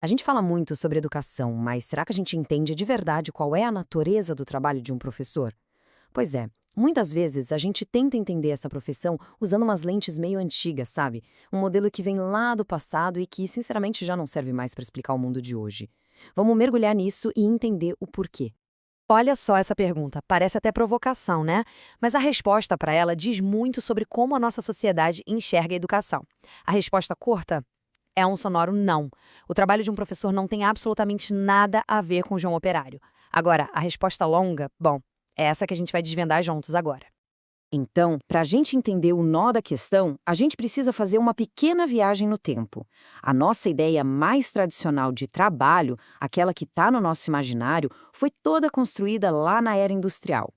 A gente fala muito sobre educação, mas será que a gente entende de verdade qual é a natureza do trabalho de um professor? Pois é, muitas vezes a gente tenta entender essa profissão usando umas lentes meio antigas, sabe? Um modelo que vem lá do passado e que, sinceramente, já não serve mais para explicar o mundo de hoje. Vamos mergulhar nisso e entender o porquê. Olha só essa pergunta, parece até provocação, né? Mas a resposta para ela diz muito sobre como a nossa sociedade enxerga a educação. A resposta curta é um sonoro não. O trabalho de um professor não tem absolutamente nada a ver com o João Operário. Agora, a resposta longa, bom, é essa que a gente vai desvendar juntos agora. Então, para a gente entender o nó da questão, a gente precisa fazer uma pequena viagem no tempo. A nossa ideia mais tradicional de trabalho, aquela que está no nosso imaginário, foi toda construída lá na era industrial.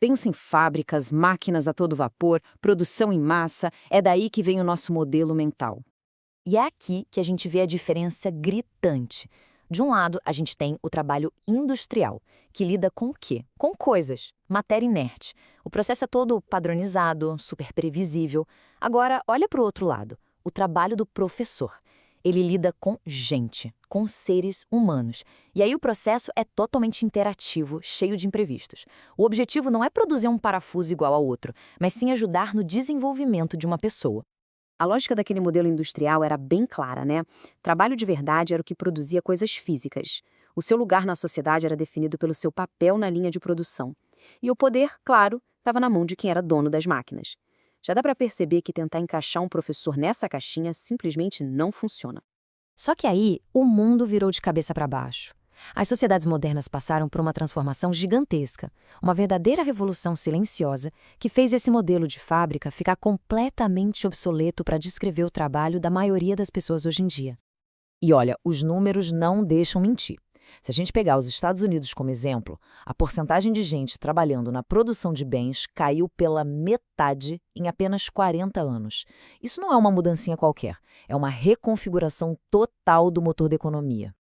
Pensa em fábricas, máquinas a todo vapor, produção em massa, é daí que vem o nosso modelo mental. E é aqui que a gente vê a diferença gritante. De um lado, a gente tem o trabalho industrial, que lida com o quê? Com coisas, matéria inerte. O processo é todo padronizado, super previsível. Agora, olha para o outro lado, o trabalho do professor. Ele lida com gente, com seres humanos. E aí o processo é totalmente interativo, cheio de imprevistos. O objetivo não é produzir um parafuso igual ao outro, mas sim ajudar no desenvolvimento de uma pessoa. A lógica daquele modelo industrial era bem clara, né? Trabalho de verdade era o que produzia coisas físicas. O seu lugar na sociedade era definido pelo seu papel na linha de produção. E o poder, claro, estava na mão de quem era dono das máquinas. Já dá para perceber que tentar encaixar um professor nessa caixinha simplesmente não funciona. Só que aí o mundo virou de cabeça para baixo. As sociedades modernas passaram por uma transformação gigantesca, uma verdadeira revolução silenciosa que fez esse modelo de fábrica ficar completamente obsoleto para descrever o trabalho da maioria das pessoas hoje em dia. E olha, os números não deixam mentir. Se a gente pegar os Estados Unidos como exemplo, a porcentagem de gente trabalhando na produção de bens caiu pela metade em apenas 40 anos. Isso não é uma mudancinha qualquer, é uma reconfiguração total do motor da economia.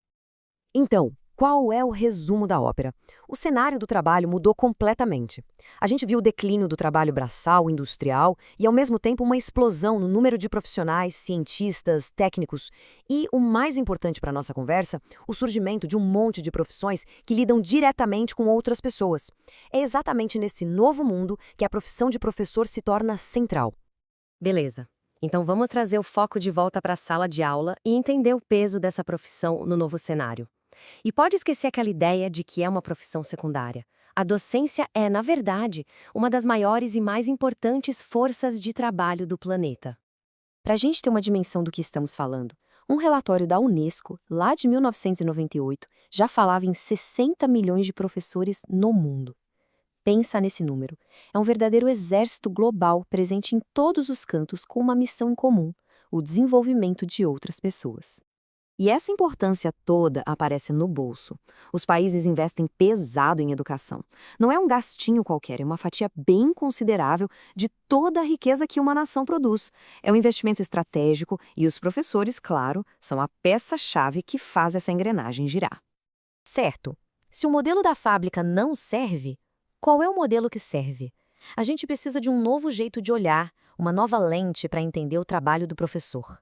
Então, qual é o resumo da ópera? O cenário do trabalho mudou completamente. A gente viu o declínio do trabalho braçal, industrial e, ao mesmo tempo, uma explosão no número de profissionais, cientistas, técnicos e, o mais importante para a nossa conversa, o surgimento de um monte de profissões que lidam diretamente com outras pessoas. É exatamente nesse novo mundo que a profissão de professor se torna central. Beleza. Então vamos trazer o foco de volta para a sala de aula e entender o peso dessa profissão no novo cenário. E pode esquecer aquela ideia de que é uma profissão secundária. A docência é, na verdade, uma das maiores e mais importantes forças de trabalho do planeta. Para a gente ter uma dimensão do que estamos falando, um relatório da Unesco, lá de 1998, já falava em 60 milhões de professores no mundo. Pensa nesse número. É um verdadeiro exército global presente em todos os cantos com uma missão em comum: o desenvolvimento de outras pessoas. E essa importância toda aparece no bolso. Os países investem pesado em educação. Não é um gastinho qualquer, é uma fatia bem considerável de toda a riqueza que uma nação produz. É um investimento estratégico e os professores, claro, são a peça-chave que faz essa engrenagem girar. Certo. Se o modelo da fábrica não serve, qual é o modelo que serve? A gente precisa de um novo jeito de olhar, uma nova lente para entender o trabalho do professor.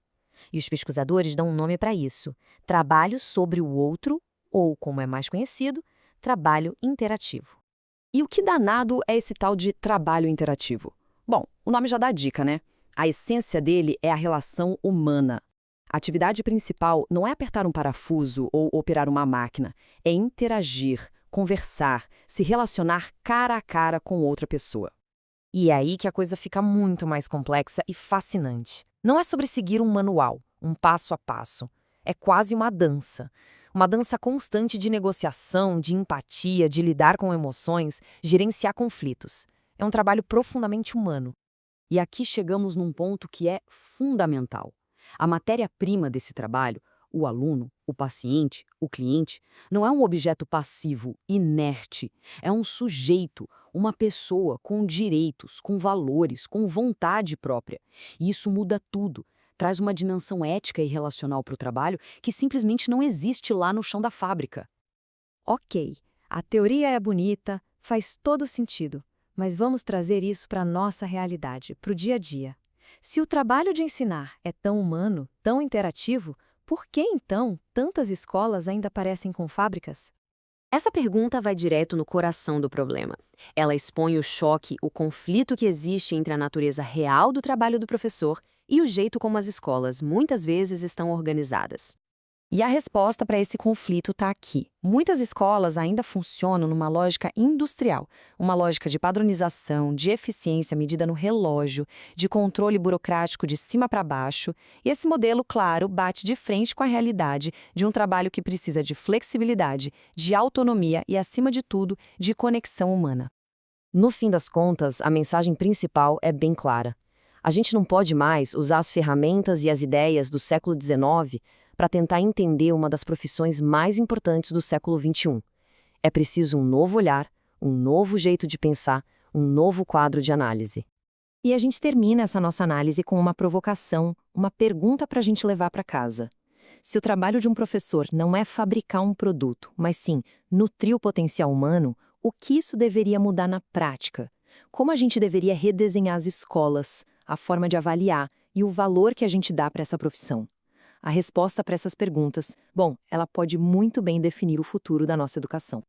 E os pesquisadores dão um nome para isso: trabalho sobre o outro, ou, como é mais conhecido, trabalho interativo. E o que danado é esse tal de trabalho interativo? Bom, o nome já dá a dica, né? A essência dele é a relação humana. A atividade principal não é apertar um parafuso ou operar uma máquina, é interagir, conversar, se relacionar cara a cara com outra pessoa. E é aí que a coisa fica muito mais complexa e fascinante. Não é sobre seguir um manual, um passo a passo. É quase uma dança. Uma dança constante de negociação, de empatia, de lidar com emoções, gerenciar conflitos. É um trabalho profundamente humano. E aqui chegamos num ponto que é fundamental. A matéria-prima desse trabalho, o aluno, o paciente, o cliente, não é um objeto passivo, inerte. É um sujeito, uma pessoa com direitos, com valores, com vontade própria. E isso muda tudo. Traz uma dimensão ética e relacional para o trabalho que simplesmente não existe lá no chão da fábrica. Ok, a teoria é bonita, faz todo sentido, mas vamos trazer isso para a nossa realidade, para o dia a dia. Se o trabalho de ensinar é tão humano, tão interativo, Por que, então, tantas escolas ainda parecem com fábricas? Essa pergunta vai direto no coração do problema. Ela expõe o choque, o conflito que existe entre a natureza real do trabalho do professor e o jeito como as escolas muitas vezes estão organizadas. E a resposta para esse conflito está aqui. Muitas escolas ainda funcionam numa lógica industrial, uma lógica de padronização, de eficiência medida no relógio, de controle burocrático de cima para baixo, e esse modelo, claro, bate de frente com a realidade de um trabalho que precisa de flexibilidade, de autonomia e, acima de tudo, de conexão humana. No fim das contas, a mensagem principal é bem clara. A gente não pode mais usar as ferramentas e as ideias do século XIX para tentar entender uma das profissões mais importantes do século XXI. É preciso um novo olhar, um novo jeito de pensar, um novo quadro de análise. E a gente termina essa nossa análise com uma provocação, uma pergunta para a gente levar para casa. Se o trabalho de um professor não é fabricar um produto, mas sim nutrir o potencial humano, o que isso deveria mudar na prática? Como a gente deveria redesenhar as escolas, a forma de avaliar e o valor que a gente dá para essa profissão? A resposta para essas perguntas, bom, ela pode muito bem definir o futuro da nossa educação.